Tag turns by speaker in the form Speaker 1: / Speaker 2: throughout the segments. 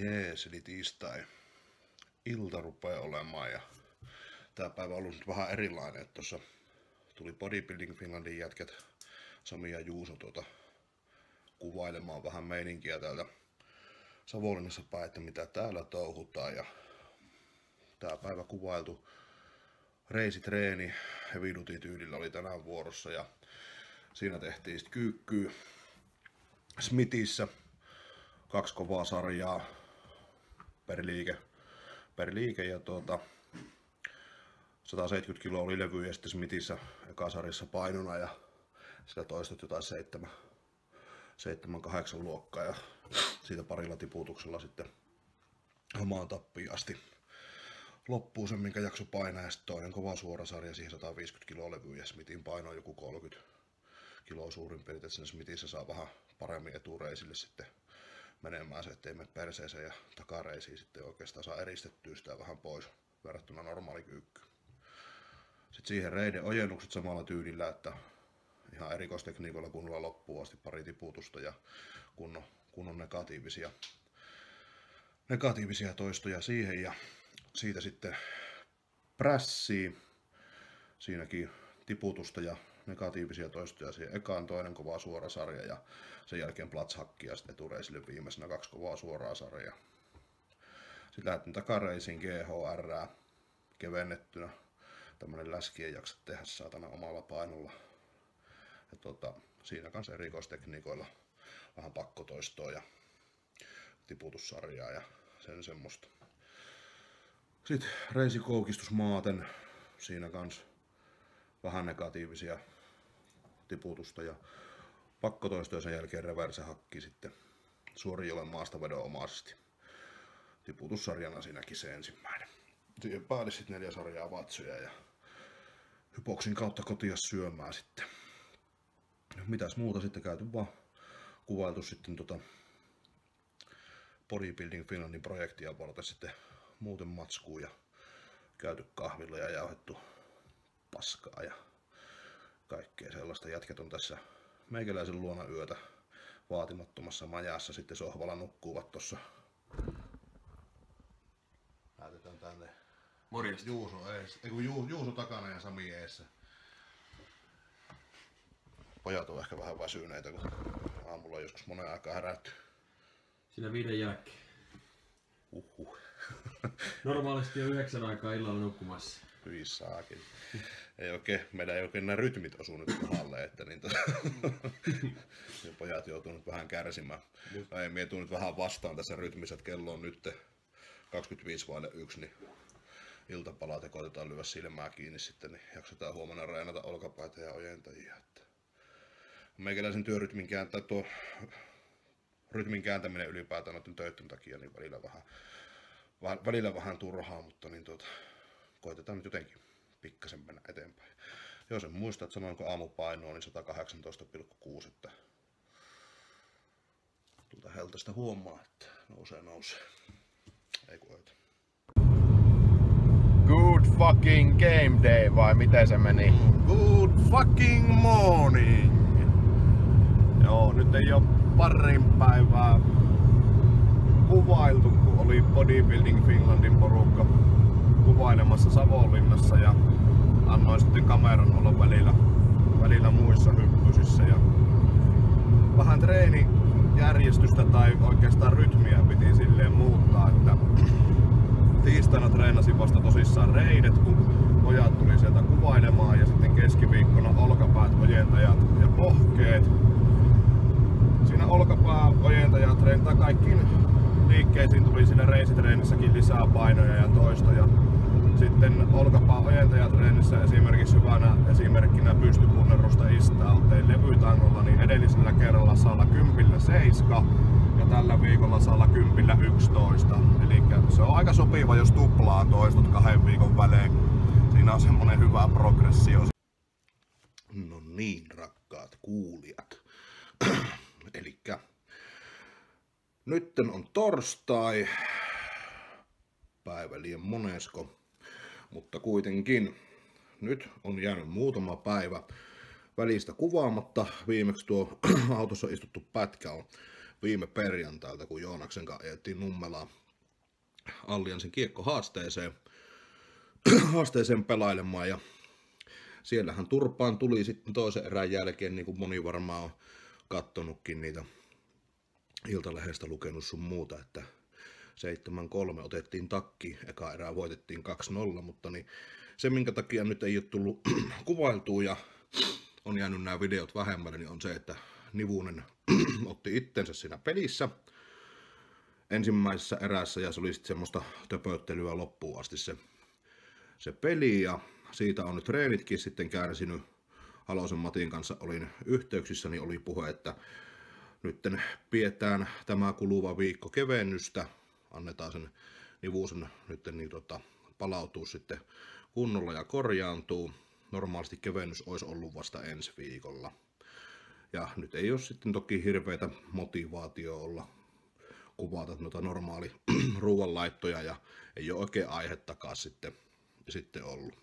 Speaker 1: Jees, eli tiistai ilta rupeaa olemaan ja tää päivä on ollut nyt vähän erilainen, että tuossa tuli Bodybuilding Finlandin jätkät Sami ja Juuso kuvailemaan vähän meininkiä täältä Savonlinnassa päin, että mitä täällä touhutaan, ja tää päivä kuvailtu reisitreeni heavy duty tyylillä oli tänään vuorossa ja siinä tehtiin sitten kyykkyä Smithissä 2 kovaa sarjaa per liike ja 170 kiloa oli levyä ja sitten Smithissä ekasarjassa painona ja sillä toistot jotain 7-8 luokkaa ja siitä parilla tiputuksella sitten omaan tappiin asti loppuu sen, minkä jakso painaa, ja sitten toinen kova suorasarja siihen 150 kiloa levyä ja Smithin paino on joku 30 kiloa suurin piirtein, että siinä Smithissä saa vähän paremmin etureisille sitten menemään se, ettei mene perseeseen ja takareisiin sitten oikeastaan saa eristettyä sitä vähän pois verrattuna normaali kyykkyyn. Sitten siihen reiden ojennukset samalla tyylillä, että ihan erikoistekniikoilla kunnolla loppuun asti pari tiputusta ja kunnon negatiivisia toistoja siihen ja siitä sitten prässiä, siinäkin tiputusta ja negatiivisia toistoja siihen ekaan, toinen kovaa suora sarja ja sen jälkeen platshakkia sitten etureisille viimeisenä 2 kovaa suoraa sarjaa. Sitten lähdettiin takareisiin GHR kevennettynä, tämmönen läski ei jaksa tehdä saatana omalla painolla. Ja siinä kanssa erikoistekniikoilla vähän pakkotoistoa ja tiputussarjaa ja sen semmoista. Sitten reisikoukistus maaten, siinä kans vähän negatiivisia tiputusta ja pakkotoistoja, sen jälkeen reverse hakki sitten suorijolle maastavedonomaisesti. Tiputussarjana siinäkin se ensimmäinen. Siihen päälle sitten 4 sarjaa vatsoja ja hypoksin kautta kotia syömään sitten. Mitäs muuta sitten käyty vaan kuvailtu sitten Bodybuilding Finlandin projektia varten sitten muuten matskuun ja käyty kahvilla ja jauhettu paskaa ja kaikkea sellaista. Jätkät on tässä meikäläisen luona yötä vaatimattomassa majassa, sitten sohvalla nukkuvat tossa. Näytetään tänne.
Speaker 2: Morjesta.
Speaker 1: Juuso takana ja Sami eessä. Pojat on ehkä vähän väsyneitä, kun aamulla on joskus monen aikaa herätty.
Speaker 2: Siinä 5 jälkeen. Normaalisti jo 9 aikaa illalla nukkumassa.
Speaker 1: Hyi saakin. Meidän ei oikein nämä rytmit osu nyt kohdalle, että pojat joutuu nyt vähän kärsimään. Ei mietu nyt vähän vastaan tässä rytmissä, että kello on nyt 25:01, niin iltapalat ja koitetaan lyödä silmää kiinni sitten, niin jaksetaan huomenna reenata olkapäitä ja ojentajia. Meikäläisen työrytmin rytmin kääntäminen ylipäätään noiden töiden takia niin välillä vähän turhaa, mutta koitetaan nyt jotenkin pikkasen mennä eteenpäin. Jos en muista, että sanoinko aamupainoa, niin 118,6, että tuolta heltestä huomaa, että nousee. Ei kun öitä.
Speaker 3: Good fucking game day, vai miten se meni?
Speaker 1: Good fucking morning!
Speaker 3: Joo, nyt ei oo parin päivää kuvailtu, kun oli Bodybuilding Finlandin porukka kuvailemassa Savonlinnassa ja annoin sitten kameran olla välillä muissa hyppysissä. Ja vähän treenijärjestystä tai oikeastaan rytmiä piti silleen muuttaa, että tiistaina treenasin vasta tosissaan reidet, kun pojat tuli sieltä kuvailemaan, ja sitten keskiviikkona olkapäät, ojentajat ja pohkeet. Siinä olkapää-ojentajat treenitään kaikkiin liikkeisiin, tuli siinä reisitreenissäkin lisää painoja ja toistoja. Sitten olkapää-ojentajatreenissä esimerkiksi hyvänä esimerkkinä pystypunnerusta istaalteen levytangolla, niin edellisellä kerralla saalla 10-7 ja tällä viikolla saalla 10-11. Eli se on aika sopiva, jos tuplaa toistot 2 viikon välein. Siinä on semmonen hyvä progressio.
Speaker 1: No niin, rakkaat kuulijat. Elikkä nytten on torstai, päivä liian monesko, mutta kuitenkin nyt on jäänyt muutama päivä välistä kuvaamatta. Viimeksi tuo autossa istuttu pätkä on viime perjantailta, kun Joonaksen kanssa ajettiin Nummelaan Allianssin kiekkohaasteeseen pelailemaan. Ja siellähän turpaan tuli sitten toisen erän jälkeen, niin kuin moni varmaan on kattonutkin niitä Iltalehdestä lukenut sun muuta, että 7-3 otettiin takki, eka erää voitettiin 2-0, mutta niin se minkä takia nyt ei ole tullut kuvailtua ja on jäänyt nämä videot vähemmälle, niin on se, että Nivunen otti itsensä siinä pelissä ensimmäisessä erässä ja se oli sitten semmoista töpöttelyä loppuun asti se peli ja siitä on nyt treenitkin sitten kärsinyt. Halosen Matin kanssa olin yhteyksissä, niin oli puhe, että nyt pidetään tämä kuluva viikko kevennystä, annetaan sen Nivusen nyt niin palautuu sitten kunnolla ja korjaantuu. Normaalisti kevennys olisi ollut vasta ensi viikolla. Ja nyt ei ole sitten toki hirveätä motivaatioa olla kuvata noita normaali ruoanlaittoja ja ei ole oikein aihettakaan sitten ollut.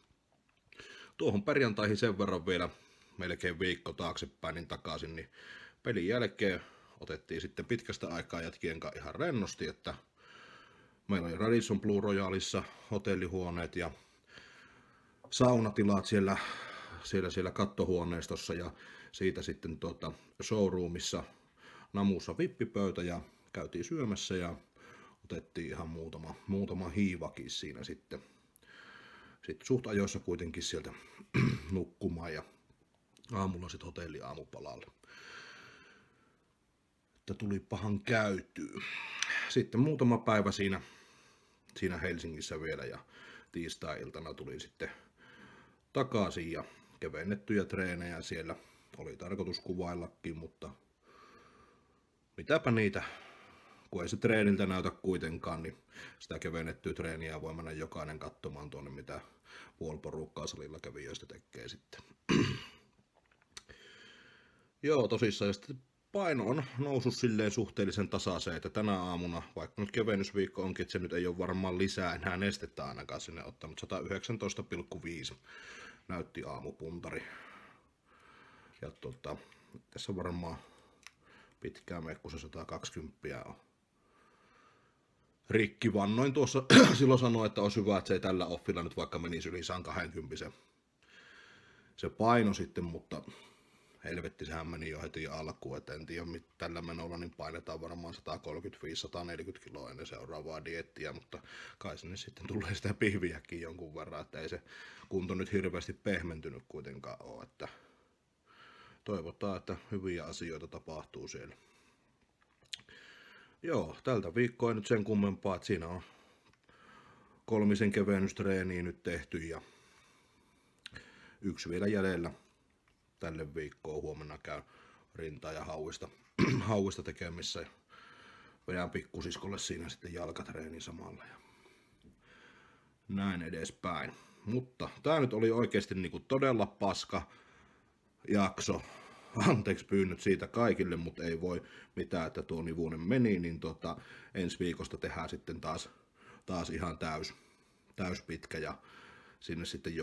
Speaker 1: Tuohon perjantaihin sen verran vielä melkein viikko taaksepäin niin takaisin, niin pelin jälkeen otettiin sitten pitkästä aikaa jätkien kanssa ihan rennosti, että meillä oli Radisson Blue Royalissa hotellihuoneet ja saunatilat siellä kattohuoneistossa ja siitä sitten showroomissa Namussa vippipöytä ja käytiin syömässä ja otettiin ihan muutama hiivakin siinä sitten suht ajoissa kuitenkin sieltä nukkumaan ja aamulla sitten hotelli aamupalalle. Että tuli pahan käytyy. Sitten muutama päivä siinä Helsingissä vielä ja tiistai-iltana tuli sitten takaisin ja kevennettyjä treenejä siellä oli tarkoitus kuvaillakin, mutta mitäpä niitä, kun ei se treeniltä näytä kuitenkaan, niin sitä kevennettyä treeniä voi mennä jokainen katsomaan tuonne, mitä puoliporukkaa salilla kävijöistä tekee sitten. Joo, tosissaan, ja sitten paino on noussut silleen suhteellisen tasaiseen, että tänä aamuna, vaikka nyt kevennysviikko onkin, että se nyt ei ole varmaan lisää enää nestettä ainakaan sinne ottanut, 119,5 näytti aamupuntari. Ja tässä varmaan pitkään mene, kun se 120 on. Rikki vannoin tuossa silloin sanoi, että olisi hyvä, että se ei tällä offilla nyt vaikka menisi yli 120 se paino sitten, mutta helvetti, sehän meni jo heti alkuun, että en tiedä, tällä menolla niin painetaan varmaan 135-140 kiloa ennen seuraavaa dieettiä, mutta kai sinne sitten tulee sitä pihviäkin jonkun verran, että ei se kunto nyt hirveästi pehmentynyt kuitenkaan ole, että toivotaan, että hyviä asioita tapahtuu siellä. Joo, tältä viikkoa ei nyt sen kummempaa, että siinä on 3 kevennystreeniä nyt tehty ja 1 vielä jäljellä tälle viikkoon. Huomenna käyn rintaa ja hauista tekemissä ja vedän pikkusiskolle siinä sitten jalkatreeni samalla ja näin edespäin. Mutta tää nyt oli oikeasti niinku todella paska jakso. Anteeksi pyynnöt siitä kaikille, mutta ei voi mitään, että tuo Nivunen meni, niin ensi viikosta tehdään sitten taas ihan täys pitkä ja sinne sitten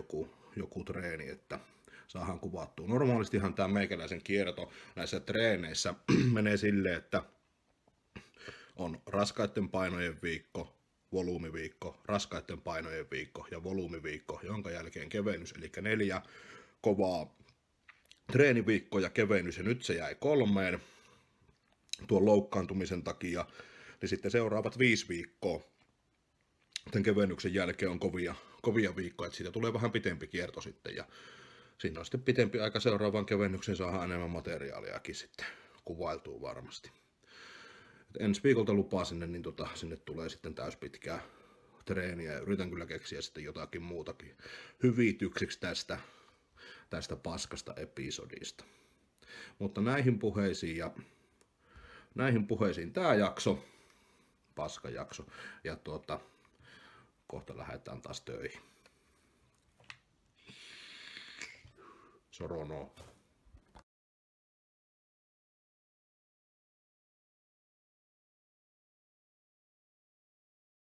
Speaker 1: joku treeni, että saadaan kuvattua. Normaalistihan tämä meikäläisen kierto näissä treeneissä menee silleen, että on raskaiden painojen viikko, volyymiviikko, raskaiden painojen viikko ja volyymiviikko, jonka jälkeen kevennys, eli 4 kovaa treeniviikko ja kevennys, ja nyt se jäi 3 tuon loukkaantumisen takia, niin sitten seuraavat 5 viikkoa tämän kevennyksen jälkeen on kovia viikkoja, että siitä tulee vähän pitempi kierto sitten, ja siinä on sitten pitempi aika seuraavaan kevennykseen, saadaan enemmän materiaaliakin sitten kuvailtua varmasti. Et ensi viikolta lupaa sinne, niin sinne tulee sitten täyspitkää treeniä, ja yritän kyllä keksiä sitten jotakin muutakin hyvitykseksi tästä paskasta episodista. Mutta näihin puheisiin tämä jakso, paskajakso, ja kohta lähdetään taas töihin. Sorono.